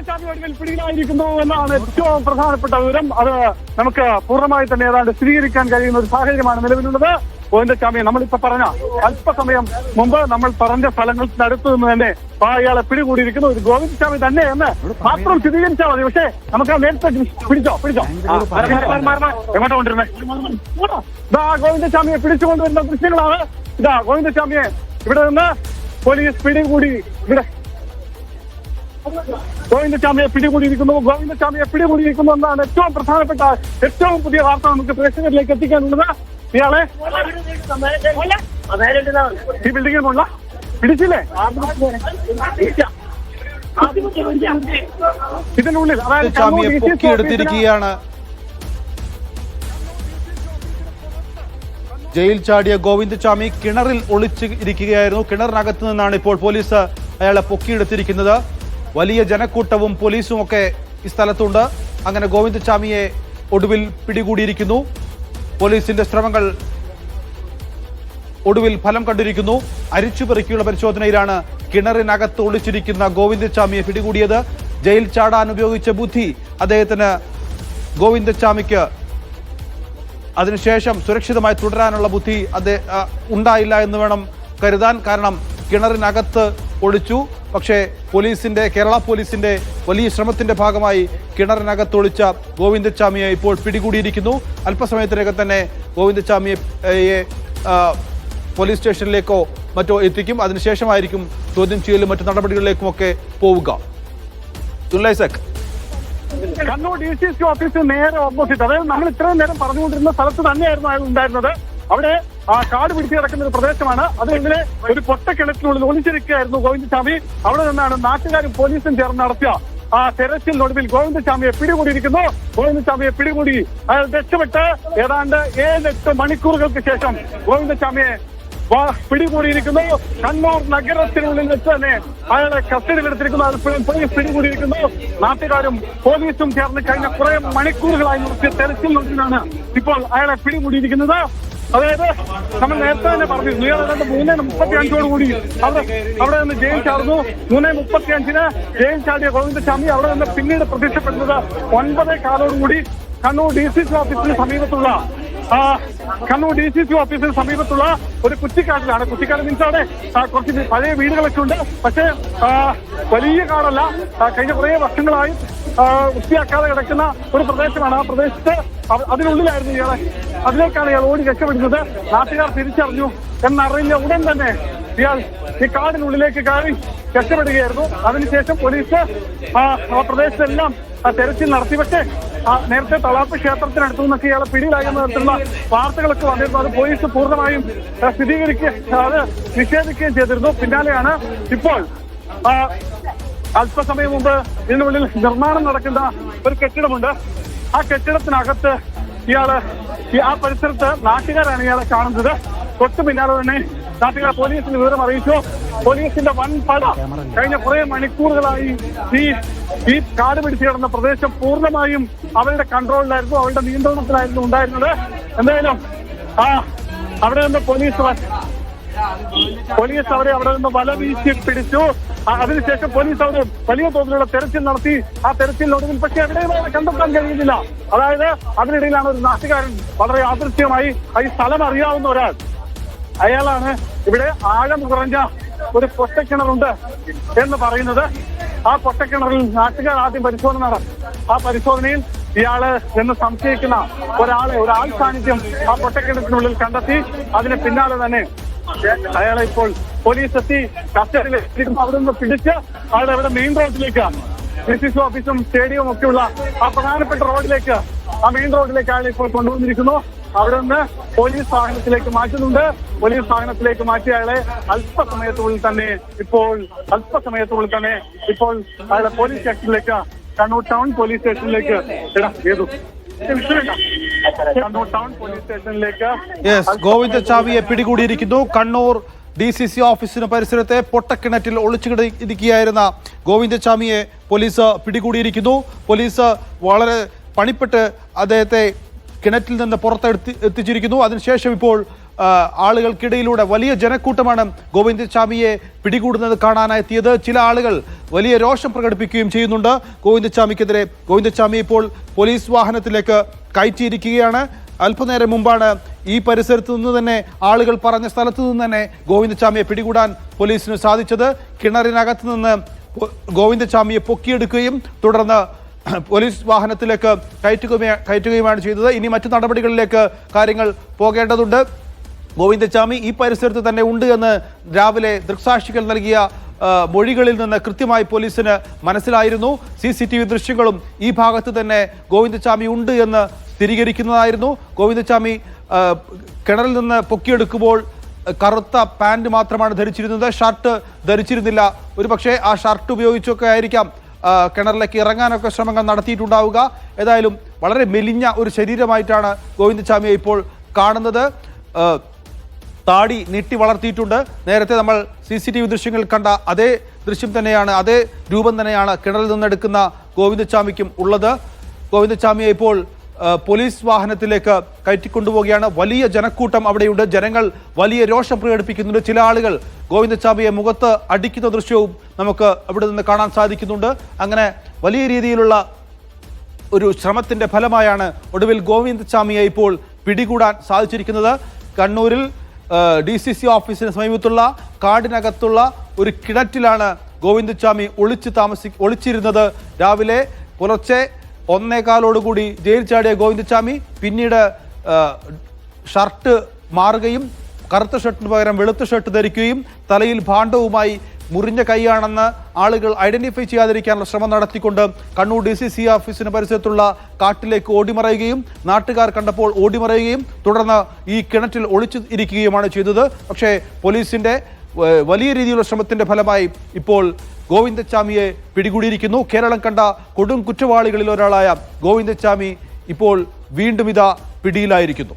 ഗോവിന്ദസ്വാമി ഒടുവിൽ പിടിയിലായിരിക്കുന്നു എന്നാണ് ഏറ്റവും പ്രധാനപ്പെട്ട വിവരം. അത് നമുക്ക് പൂർണ്ണമായി തന്നെ ഏതാണ്ട് സ്ഥിരീകരിക്കാൻ കഴിയുന്ന ഒരു സാഹചര്യമാണ് നിലവിലുള്ളത്. ഗോവിന്ദസ്വാമിയെ നമ്മളിപ്പോ പറഞ്ഞ അല്പസമയം മുമ്പ് നമ്മൾ പറഞ്ഞ സ്ഥലങ്ങൾക്ക് നിന്ന് തന്നെ അയാളെ പിടികൂടിയിരിക്കുന്നു. ഒരു ഗോവിന്ദസ്വാമി തന്നെ എന്ന് മാത്രം സ്ഥിരീകരിച്ചാൽ മതി. പക്ഷേ നമുക്ക് നേരത്തെ പിടിച്ചോ എങ്ങോട്ടാ കൊണ്ടിരുന്നേ? ഇതാ ഗോവിന്ദസ്വാമിയെ പിടിച്ചുകൊണ്ടുവരുന്ന ദൃശ്യങ്ങളാണ്. ഇതാ ഗോവിന്ദസ്വാമിയെ ഇവിടെ നിന്ന് പോലീസ് പിടികൂടി. ഇവിടെ ഗോവിന്ദസ്വാമിയെ പിടികൂടിയിരിക്കുന്നു എന്നാണ് ഏറ്റവും പ്രധാനപ്പെട്ട ഏറ്റവും പുതിയ വാർത്ത നമുക്ക് പ്രേക്ഷകരിലേക്ക് എത്തിക്കാനുള്ളത്. ഇയാളെ ഈ ബിൽഡിങ്ങിൽ പോണ്ട പിടിച്ചില്ലേ? ഇതിനുള്ളിൽ പൊക്കിയെടുത്തിരിക്കുകയാണ്. ജയിൽ ചാടിയ ഗോവിന്ദസ്വാമി കിണറിൽ ഒളിച്ച് ഇരിക്കുകയായിരുന്നു. കിണറിനകത്ത് നിന്നാണ് ഇപ്പോൾ പോലീസ് അയാളെ പൊക്കിയെടുത്തിരിക്കുന്നത്. വലിയ ജനക്കൂട്ടവും പോലീസും ഒക്കെ ഈ സ്ഥലത്തുണ്ട്. അങ്ങനെ ഗോവിന്ദസ്വാമിയെ ഒടുവിൽ പിടികൂടിയിരിക്കുന്നു. പോലീസിന്റെ ശ്രമങ്ങൾ ഒടുവിൽ ഫലം കണ്ടിരിക്കുന്നു. അരിച്ചുപെറുക്കിയുള്ള പരിശോധനയിലാണ് കിണറിനകത്ത് ഒളിച്ചിരിക്കുന്ന ഗോവിന്ദസ്വാമിയെ പിടികൂടിയത്. ജയിൽ ചാടാൻ ഉപയോഗിച്ച ബുദ്ധി അദ്ദേഹത്തിന് ഗോവിന്ദസ്വാമിക്ക് അതിനുശേഷം സുരക്ഷിതമായി തുടരാനുള്ള ബുദ്ധി ഉണ്ടായില്ല എന്ന് വേണം കരുതാൻ. കാരണം കിണറിനകത്ത് ഒളിച്ചു. പക്ഷേ കേരള പോലീസിന്റെ വലിയ ശ്രമത്തിന്റെ ഭാഗമായി കിണറിനകത്ത് ഒളിച്ച ഗോവിന്ദസ്വാമിയെ ഇപ്പോൾ പിടികൂടിയിരിക്കുന്നു. അല്പസമയത്തിനകം തന്നെ ഗോവിന്ദസ്വാമിയെ പോലീസ് സ്റ്റേഷനിലേക്കോ മറ്റോ എത്തിക്കും. അതിനുശേഷമായിരിക്കും ചോദ്യം ചെയ്യലും മറ്റു നടപടികളിലേക്കും ഒക്കെ പോവുക. കണ്ണൂർ DCC ഓഫീസിന് നേരെ ഓപ്പോസിറ്റ്, അതായത് നമ്മൾ ഇത്രയും നേരം പറഞ്ഞുകൊണ്ടിരുന്ന സ്ഥലത്ത് തന്നെയായിരുന്നു അയാൾ ഉണ്ടായിരുന്നത്. അവിടെ കാട് പിടിച്ച് കിടക്കുന്ന ഒരു പ്രദേശമാണ്. അതിനെതിരെ ഒരു പൊട്ടക്കിണറ്റിനുള്ളിൽ ഒളിച്ചിരിക്കുകയായിരുന്നു ഗോവിന്ദസ്വാമി. അവിടെ നിന്നാണ് നാട്ടുകാരും പോലീസും ചേർന്ന് നടത്തിയ തെരച്ചിലിനൊടുവിൽ ഗോവിന്ദസ്വാമിയെ പിടികൂടിയിരിക്കുന്നു. ഗോവിന്ദസ്വാമിയെ പിടികൂടി അയാൾ രക്ഷപ്പെട്ട് ഏതാണ്ട് 7-8 മണിക്കൂറുകൾക്ക് ശേഷം ഗോവിന്ദസ്വാമിയെ പിടികൂടിയിരിക്കുന്നു. കണ്ണൂർ നഗരത്തിനുള്ളിൽ വെച്ച് തന്നെ അയാളെ കസ്റ്റഡിയിലെടുത്തിരിക്കുന്നു. പോലീസ് പിടികൂടിയിരിക്കുന്നു. നാട്ടുകാരും പോലീസും ചേർന്ന് കഴിഞ്ഞ കുറെ മണിക്കൂറുകളായി നടത്തിയ തെരച്ചിലിനൊടുവിലാണ് ഇപ്പോൾ അയാളെ പിടികൂടിയിരിക്കുന്നത്. അതായത് നമ്മൾ നേരത്തെ തന്നെ പറഞ്ഞിരുന്നു, ഇയാൾ 3:35 അവിടെ നിന്ന് ജയിൽ ചാടുന്നു. 3:35 ജയിൽ ചാടിയ ഗോവിന്ദസ്വാമി അവിടെ നിന്ന് പിന്നീട് പ്രത്യക്ഷപ്പെടുന്നത് 9:15 കണ്ണൂർ DCC ഓഫീസിന് സമീപത്തുള്ള ഒരു കുറ്റിക്കാട്ടിലാണ്. കുറ്റിക്കാട് മീൻസ് അവിടെ കുറച്ച് പഴയ വീടുകളൊക്കെ ഉണ്ട്. പക്ഷേ വലിയ കാടല്ല, കഴിഞ്ഞ കുറേ വർഷങ്ങളായി വൃത്തിയാക്കാതെ കിടക്കുന്ന ഒരു പ്രദേശമാണ്. ആ പ്രദേശത്ത് അതിനുള്ളിലായിരുന്നു അതിലേക്കാണ് ഇയാൾ ഓടി രക്ഷപ്പെടുന്നത്. നാട്ടുകാർ തിരിച്ചറിഞ്ഞു എന്നറിഞ്ഞ ഉടൻ തന്നെ ഇയാൾ ഈ കാടിനുള്ളിലേക്ക് കയറി രക്ഷപ്പെടുകയായിരുന്നു. അതിനുശേഷം പോലീസ് ആ പ്രദേശത്തെല്ലാം തെരച്ചിൽ നടത്തി. പക്ഷേ നേരത്തെ തളാപ്പ് ക്ഷേത്രത്തിനടുത്തു നിന്നൊക്കെ ഇയാളെ പിടിയിലാകുന്ന തരത്തിലുള്ള വാർത്തകളൊക്കെ വന്നിരുന്നു. അത് പോലീസ് പൂർണ്ണമായും നിഷേധിക്കുകയും ചെയ്തിരുന്നു. പിന്നാലെയാണ് ഇപ്പോൾ അല്പസമയം മുമ്പ് ഇതിനുള്ളിൽ നിർമ്മാണം നടക്കുന്ന ഒരു കെട്ടിടമുണ്ട്. ആ കെട്ടിടത്തിനകത്ത് ആ പരിസരത്ത് നാട്ടുകാരാണ് ഇയാളെ കാണുന്നത്. തൊട്ടു പിന്നാലെ തന്നെ നാട്ടുകാർ പോലീസിന് വിവരം അറിയിച്ചു. പോലീസിന്റെ വൻ പട കഴിഞ്ഞ കുറെ മണിക്കൂറുകളായി ഈ കാട് പിടിച്ചു കിടന്ന പ്രദേശം പൂർണ്ണമായും അവരുടെ കൺട്രോളിലായിരുന്നു, അവരുടെ നിയന്ത്രണത്തിലായിരുന്നു ഉണ്ടായിരുന്നത്. എന്തായാലും അവിടെ നിന്ന് പോലീസ് അവരെ അവിടെ നിന്ന് വല വീശി പിടിച്ചു. അതിനുശേഷം പോലീസ് അവിടെ വലിയ തോതിലുള്ള തെരച്ചിൽ നടത്തി. ആ തെരച്ചിലിനൊടുവിൽ പക്ഷേ എവിടെയും കണ്ടെത്താൻ കഴിയുന്നില്ല. അതായത് അതിനിടയിലാണ് ഒരു നാട്ടുകാരൻ വളരെ യാദൃശ്യമായി ഈ സ്ഥലം അറിയാവുന്ന ഒരാൾ, അയാളാണ് ഇവിടെ ആഴം കുറഞ്ഞ ഒരു പൊട്ടക്കിണറുണ്ട് എന്ന് പറയുന്നത്. ആ പൊട്ടക്കിണറിൽ നാട്ടുകാർ ആദ്യം പരിശോധന നടത്തി. ആ പരിശോധനയിൽ ഇയാള് എന്ന് സംശയിക്കുന്ന ഒരാൾ സാന്നിധ്യം ആ പൊട്ടക്കിണറ്റിനുള്ളിൽ കണ്ടെത്തി. അതിന് പിന്നാലെ തന്നെ അയാളെ ഇപ്പോൾ പോലീസ് എത്തി കസ്റ്റഡിയിൽ അവിടെ നിന്ന് പിടിച്ച് അയാളെ ഇവിടെ മെയിൻ റോഡിലേക്ക്, DCC ഓഫീസും സ്റ്റേഡിയവും ഒക്കെയുള്ള ആ പ്രധാനപ്പെട്ട റോഡിലേക്ക്, ആ മെയിൻ റോഡിലേക്ക് അയാളെ ഇപ്പോൾ കൊണ്ടുവന്നിരിക്കുന്നു. അവിടെ നിന്ന് പോലീസ് വാഹനത്തിലേക്ക് മാറ്റുന്നുണ്ട്. പോലീസ് വാഹനത്തിലേക്ക് മാറ്റിയ അയാളെ അല്പസമയത്തുള്ളിൽ തന്നെ ഇപ്പോൾ അയാളെ പോലീസ് സ്റ്റേഷനിലേക്ക്, കണ്ണൂർ ടൗൺ പോലീസ് സ്റ്റേഷനിലേക്ക് ഗോവിന്ദസ്വാമിയെ പിടികൂടിയിരിക്കുന്നു. കണ്ണൂർ DCC ഓഫീസിന് പരിസരത്തെ പൊട്ടക്കിണറ്റിൽ ഒളിച്ചിരിക്കുകയായിരുന്ന ഗോവിന്ദസ്വാമിയെ പോലീസ് പിടികൂടിയിരിക്കുന്നു. പോലീസ് വളരെ പണിപ്പെട്ട് അദ്ദേഹത്തെ കിണറ്റിൽ നിന്ന് എത്തിച്ചിരിക്കുന്നു. അതിനുശേഷം ഇപ്പോൾ ആളുകൾക്കിടയിലൂടെ വലിയ ജനക്കൂട്ടമാണ് ഗോവിന്ദച്ചാമിയെ പിടികൂടുന്നത് കാണാനെത്തിയത്. ചില ആളുകൾ വലിയ രോഷം പ്രകടിപ്പിക്കുകയും ചെയ്യുന്നുണ്ട് ഗോവിന്ദച്ചാമിക്കെതിരെ. ഗോവിന്ദച്ചാമി ഇപ്പോൾ പോലീസ് വാഹനത്തിലേക്ക് കയറ്റിയിരിക്കുകയാണ്. അല്പനേരം മുമ്പാണ് ഈ പരിസരത്ത് നിന്ന് തന്നെ, ആളുകൾ പറഞ്ഞ സ്ഥലത്ത് നിന്ന് തന്നെ ഗോവിന്ദച്ചാമിയെ പിടികൂടാൻ പോലീസിന് സാധിച്ചത്. കിണറിനകത്ത് നിന്ന് ഗോവിന്ദച്ചാമിയെ പൊക്കിയെടുക്കുകയും തുടർന്ന് പോലീസ് വാഹനത്തിലേക്ക് കയറ്റുകയുമാണ് ചെയ്തത്. ഇനി മറ്റു നടപടികളിലേക്ക് കാര്യങ്ങൾ പോകേണ്ടതുണ്ട്. ഗോവിന്ദച്ചാമി ഈ പരിസരത്ത് തന്നെ ഉണ്ട് എന്ന് രാവിലെ ദൃക്സാക്ഷികൾ നൽകിയ മൊഴികളിൽ നിന്ന് കൃത്യമായി പോലീസിന് മനസ്സിലായിരുന്നു. CCTV ദൃശ്യങ്ങളും ഈ ഭാഗത്ത് തന്നെ ഗോവിന്ദച്ചാമി ഉണ്ട് എന്ന് സ്ഥിരീകരിക്കുന്നതായിരുന്നു. ഗോവിന്ദച്ചാമി കിണറിൽ നിന്ന് പൊക്കിയെടുക്കുമ്പോൾ കറുത്ത പാൻറ് മാത്രമാണ് ധരിച്ചിരുന്നത്, ഷർട്ട് ധരിച്ചിരുന്നില്ല. ഒരുപക്ഷെ ആ ഷർട്ട് ഉപയോഗിച്ചൊക്കെ ആയിരിക്കാം കിണറിലേക്ക് ഇറങ്ങാനൊക്കെ ശ്രമങ്ങൾ നടത്തിയിട്ടുണ്ടാവുക. ഏതായാലും വളരെ മെലിഞ്ഞ ഒരു ശരീരമായിട്ടാണ് ഗോവിന്ദച്ചാമിയെ ഇപ്പോൾ കാണുന്നത്. താടി നീട്ടി വളർത്തിയിട്ടുണ്ട്. നേരത്തെ നമ്മൾ CCTV ദൃശ്യങ്ങൾ കണ്ട അതേ ദൃശ്യം തന്നെയാണ്, അതേ രൂപം തന്നെയാണ് കിണറിൽ നിന്നെടുക്കുന്ന ഗോവിന്ദച്ചാമിക്കും ഉള്ളത്. ഗോവിന്ദച്ചാമിയെ ഇപ്പോൾ പോലീസ് വാഹനത്തിലേക്ക് കയറ്റിക്കൊണ്ടുപോവുകയാണ്. വലിയ ജനക്കൂട്ടം അവിടെയുണ്ട്. ജനങ്ങൾ വലിയ രോഷം പ്രകടിപ്പിക്കുന്നുണ്ട്. ചില ആളുകൾ ഗോവിന്ദച്ചാമിയെ മുഖത്ത് അടിക്കുന്ന ദൃശ്യവും നമുക്ക് അവിടെ നിന്ന് കാണാൻ സാധിക്കുന്നുണ്ട്. അങ്ങനെ വലിയ രീതിയിലുള്ള ഒരു ശ്രമത്തിന്റെ ഫലമായാണ് ഒടുവിൽ ഗോവിന്ദച്ചാമിയെ ഇപ്പോൾ പിടികൂടാൻ സാധിച്ചിരിക്കുന്നത്. കണ്ണൂരിൽ DCC ഓഫീസിന് സമീപത്തുള്ള കാടിനകത്തുള്ള ഒരു കിണറ്റിലാണ് ഗോവിന്ദച്ചാമി ഒളിച്ചിരുന്നത്. രാവിലെ പുലർച്ചെ 1:15 ജയിൽ ചാടിയ ഗോവിന്ദച്ചാമി പിന്നീട് ഷർട്ട് മാറുകയും കറുത്ത ഷർട്ടിന് പകരം വെളുത്ത ഷർട്ട് ധരിക്കുകയും തലയിൽ ഭാണ്ഡവുമായി മുറിഞ്ഞ കൈയാണെന്ന് ആളുകൾ ഐഡന്റിഫൈ ചെയ്യാതിരിക്കാനുള്ള ശ്രമം നടത്തിക്കൊണ്ട് കണ്ണൂർ DCC ഓഫീസിന് പരിസരത്തുള്ള കാട്ടിലേക്ക് ഓടിമറയുകയും നാട്ടുകാർ കണ്ടപ്പോൾ ഓടിമറയുകയും തുടർന്ന് ഈ കിണറ്റിൽ ഒളിച്ചു ഇരിക്കുകയുമാണ് ചെയ്തത്. പക്ഷേ പോലീസിന്റെ വലിയ രീതിയിലുള്ള ശ്രമത്തിന്റെ ഫലമായി ഇപ്പോൾ ഗോവിന്ദച്ചാമിയെ പിടികൂടിയിരിക്കുന്നു. കേരളം കണ്ട കൊടും കുറ്റവാളികളിൽ ഒരാളായ ഗോവിന്ദച്ചാമി ഇപ്പോൾ വീണ്ടും ഇതാ പിടിയിലായിരിക്കുന്നു.